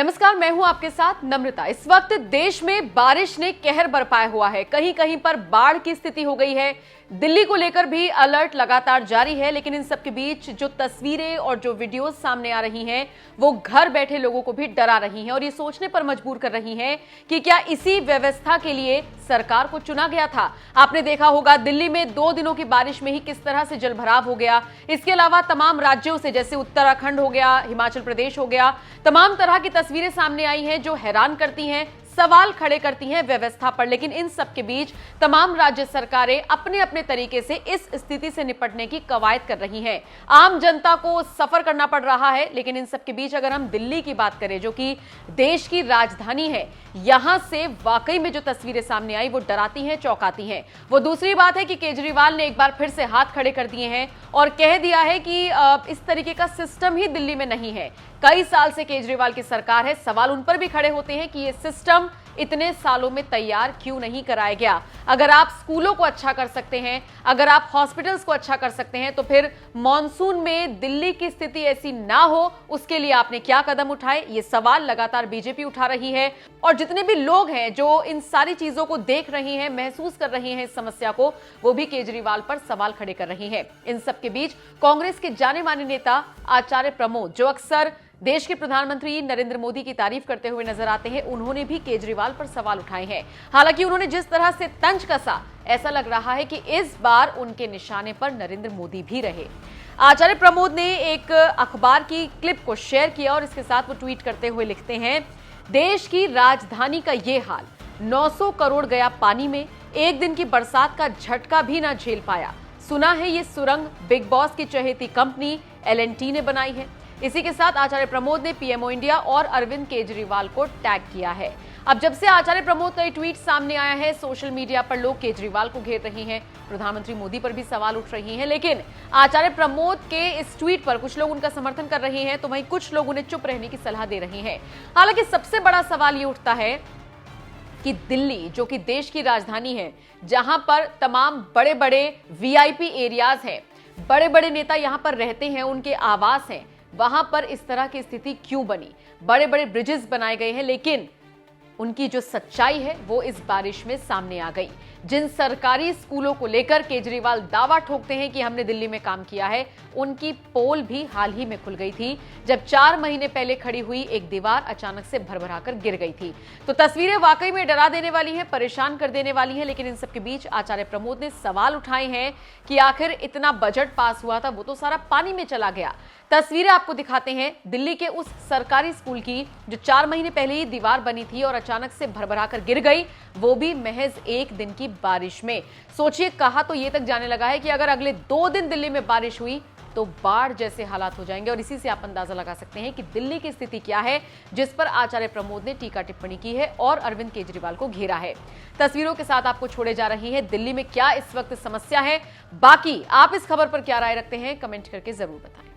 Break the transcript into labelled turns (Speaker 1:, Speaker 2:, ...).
Speaker 1: नमस्कार, मैं हूं आपके साथ नम्रता। इस वक्त देश में बारिश ने कहर बरपाया हुआ है। कहीं कहीं पर बाढ़ की स्थिति हो गई है। दिल्ली को लेकर भी अलर्ट लगातार जारी है। लेकिन इन सब के बीच जो तस्वीरें और जो वीडियोस सामने आ रही हैं वो घर बैठे लोगों को भी डरा रही हैं और ये सोचने पर मजबूर कर रही हैं कि क्या इसी व्यवस्था के लिए सरकार को चुना गया था। आपने देखा होगा दिल्ली में 2 दिनों की बारिश में ही किस तरह से जलभराव हो गया। इसके अलावा तमाम राज्यों से, जैसे उत्तराखंड हो गया, हिमाचल प्रदेश हो गया, तमाम तरह की तस्वीरें सामने आई हैं जो हैरान करती हैं, सवाल खड़े करती हैं व्यवस्था पर। लेकिन इन सब के बीच तमाम राज्य सरकारें अपने अपने तरीके से इस स्थिति से निपटने की कवायद कर रही हैं। आम जनता को सफर करना पड़ रहा है। लेकिन इन सब के बीच अगर हम दिल्ली की बात करें, जो कि देश की राजधानी है, यहां से वाकई में जो तस्वीरें सामने आई वो डराती हैं, चौंकाती हैं। वो दूसरी बात है कि केजरीवाल ने एक बार फिर से हाथ खड़े कर दिए हैं और कह दिया है कि इस तरीके का सिस्टम ही दिल्ली में नहीं है। कई साल से केजरीवाल की सरकार है। सवाल उन पर भी खड़े होते हैं कि ये सिस्टम इतने सालों में तैयार क्यों नहीं कराया गया। अगर आप स्कूलों को अच्छा कर सकते हैं, अगर आप हॉस्पिटल्स को अच्छा कर सकते हैं, तो फिर मॉनसून में दिल्ली की स्थिति ऐसी ना हो, उसके लिए आपने क्या कदम उठाए। ये सवाल लगातार बीजेपी उठा रही है और जितने भी लोग हैं जो इन सारी चीजों को देख रहे हैं, महसूस कर रहे हैं इस समस्या को, वो भी केजरीवाल पर सवाल खड़े कर रही हैं। इन सबके बीच कांग्रेस के जाने माने नेता आचार्य प्रमोद, जो अक्सर देश के प्रधानमंत्री नरेंद्र मोदी की तारीफ करते हुए नजर आते हैं, उन्होंने भी केजरीवाल पर सवाल उठाए हैं। हालांकि उन्होंने जिस तरह से तंज कसा, ऐसा लग रहा है कि इस बार उनके निशाने पर नरेंद्र मोदी भी रहे। आचार्य प्रमोद ने एक अखबार की क्लिप को शेयर किया और इसके साथ वो ट्वीट करते हुए लिखते हैं, देश की राजधानी का ये हाल, 900 करोड़ गया पानी में, एक दिन की बरसात का झटका भी ना झेल पाया। सुना है ये सुरंग बिग बॉस की चहेती कंपनी L&T ने बनाई है। इसी के साथ आचार्य प्रमोद ने पीएमओ इंडिया और अरविंद केजरीवाल को टैग किया है। अब जब से आचार्य प्रमोद का ये ट्वीट सामने आया है, सोशल मीडिया पर लोग केजरीवाल को घेर रहे हैं, प्रधानमंत्री मोदी पर भी सवाल उठ रहे हैं। लेकिन आचार्य प्रमोद के इस ट्वीट पर कुछ लोग उनका समर्थन कर रहे हैं, तो वहीं कुछ लोग उन्हें चुप रहने की सलाह दे रहे हैं। हालांकि सबसे बड़ा सवाल ये उठता है कि दिल्ली, जो कि देश की राजधानी है, जहां पर तमाम बड़े बड़े वीआईपी एरियाज हैं, बड़े बड़े नेता यहां पर रहते हैं, उनके आवास हैं, वहां पर इस तरह की स्थिति क्यों बनी। बड़े बड़े ब्रिजेस बनाए गए हैं, लेकिन उनकी जो सच्चाई है वो इस बारिश में सामने आ गई। जिन सरकारी स्कूलों को लेकर केजरीवाल दावा ठोकते हैं कि हमने दिल्ली में काम किया है, उनकी पोल भी हाल ही में खुल गई थी, जब 4 महीने पहले खड़ी हुई एक दीवार अचानक से भरभराकर गिर गई थी। तो तस्वीरें वाकई में डरा देने वाली हैं, परेशान कर देने वाली हैं। लेकिन इन सबके बीच आचार्य प्रमोद ने सवाल उठाए हैं कि आखिर इतना बजट पास हुआ था, वो तो सारा पानी में चला गया। तस्वीरें आपको दिखाते हैं दिल्ली के उस सरकारी स्कूल की जो 4 महीने पहले ही दीवार बनी थी और अचानक से भरभराकर गिर गई, वो भी महज एक दिन की बारिश में। सोचिए, कहा तो ये तक जाने लगा है कि अगर अगले 2 दिन दिल्ली में बारिश हुई तो बाढ़ जैसे हालात हो जाएंगे। और इसी से आप अंदाजा लगा सकते हैं कि दिल्ली की स्थिति क्या है, जिस पर आचार्य प्रमोद ने टीका टिप्पणी की है और अरविंद केजरीवाल को घेरा है। तस्वीरों के साथ आपको छोड़े जा रही है दिल्ली में क्या इस वक्त समस्या है। बाकी आप इस खबर पर क्या राय रखते हैं, कमेंट करके जरूर बताएं।